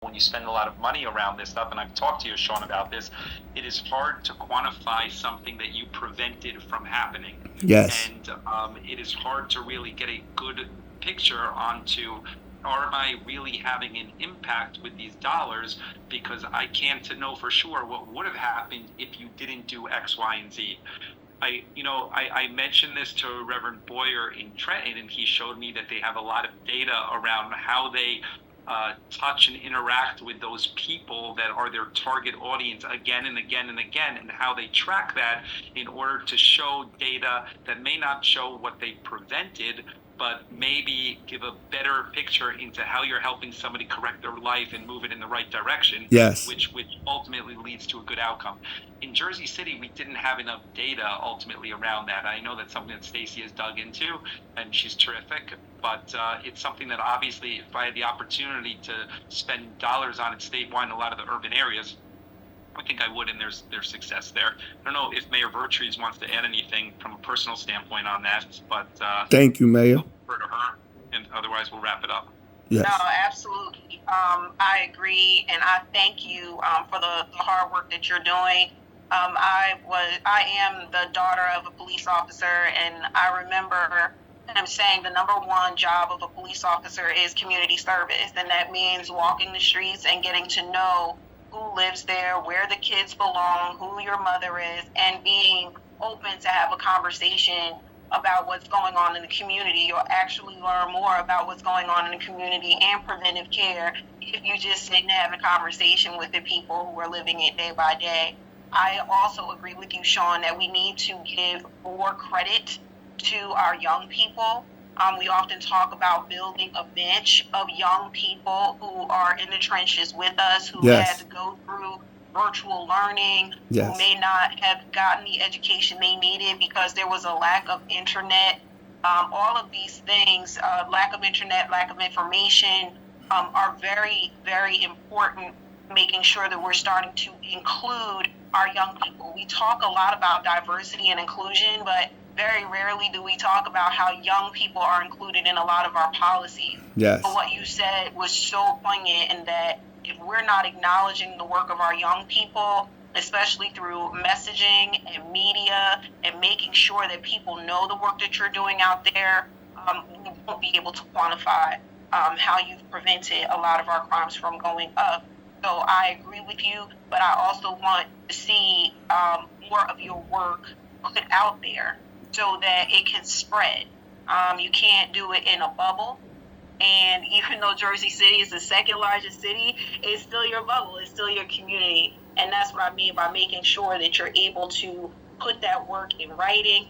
when you spend a lot of money around this stuff, and I've talked to you, Sean, about this, it is hard to quantify something that you prevented from happening. Yes. And it is hard to really get a good picture onto, am I really having an impact with these dollars? Because I can't know for sure what would have happened if you didn't do X, Y, and Z. I mentioned this to Reverend Boyer in Trenton, and he showed me that they have a lot of data around how they touch and interact with those people that are their target audience again and again and again, and how they track that in order to show data that may not show what they prevented, but maybe give a better picture into how you're helping somebody correct their life and move it in the right direction, Yes. which ultimately leads to a good outcome. In Jersey City, we didn't have enough data ultimately around that. I know that's something that Stacy has dug into, and she's terrific, but it's something that obviously, if I had the opportunity to spend dollars on it statewide in a lot of the urban areas, I think I would, and there's success there. I don't know if Mayor Vertrees wants to add anything from a personal standpoint on that, but thank you, Mayor. Refer to her, and otherwise we'll wrap it up. Yes. No, absolutely. I agree, and I thank you for the hard work that you're doing. I am the daughter of a police officer, and I remember him saying the number one job of a police officer is community service, and that means walking the streets and getting to know who lives there, where the kids belong, who your mother is, and being open to have a conversation about what's going on in the community. You'll actually learn more about what's going on in the community and preventive care if you just sit and have a conversation with the people who are living it day by day. I also agree with you, Sean, that we need to give more credit to our young people. We often talk about building a bench of young people who are in the trenches with us, who had to go through virtual learning, who may not have gotten the education they needed because there was a lack of internet. All of these things, lack of internet, lack of information, are very, very important, making sure that we're starting to include our young people. We talk a lot about diversity and inclusion, but very rarely do we talk about how young people are included in a lot of our policies. Yes. But what you said was so poignant, in that if we're not acknowledging the work of our young people, especially through messaging and media, and making sure that people know the work that you're doing out there, we won't be able to quantify how you've prevented a lot of our crimes from going up. So I agree with you, but I also want to see more of your work put out there so that it can spread. You can't do it in a bubble. And even though Jersey City is the second largest city, it's still your bubble, it's still your community. And that's what I mean by making sure that you're able to put that work in writing,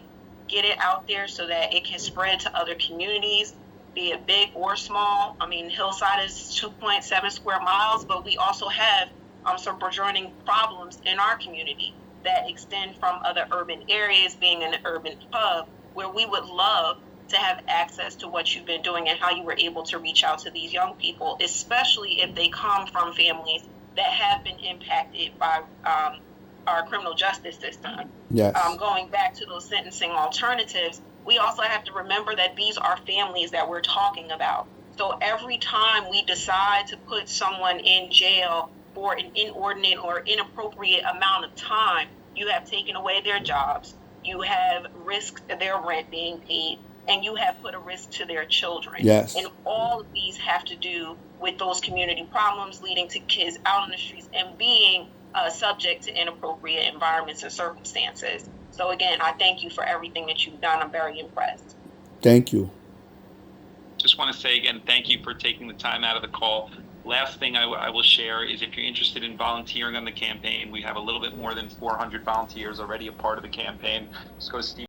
get it out there so that it can spread to other communities, be it big or small. I mean, Hillside is 2.7 square miles, but we also have some burgeoning problems in our community that extend from other urban areas, being an urban hub, where we would love to have access to what you've been doing and how you were able to reach out to these young people, especially if they come from families that have been impacted by our criminal justice system. Yes. Going back to those sentencing alternatives, we also have to remember that these are families that we're talking about. So every time we decide to put someone in jail for an inordinate or inappropriate amount of time, you have taken away their jobs, you have risked their rent being paid, and you have put a risk to their children. Yes. And all of these have to do with those community problems, leading to kids out on the streets and being subject to inappropriate environments and circumstances. So again, I thank you for everything that you've done. I'm very impressed. Thank you. Just want to say again, thank you for taking the time out of the call. Last thing I will share is, if you're interested in volunteering on the campaign, we have a little bit more than 400 volunteers already a part of the campaign. Just go to Steve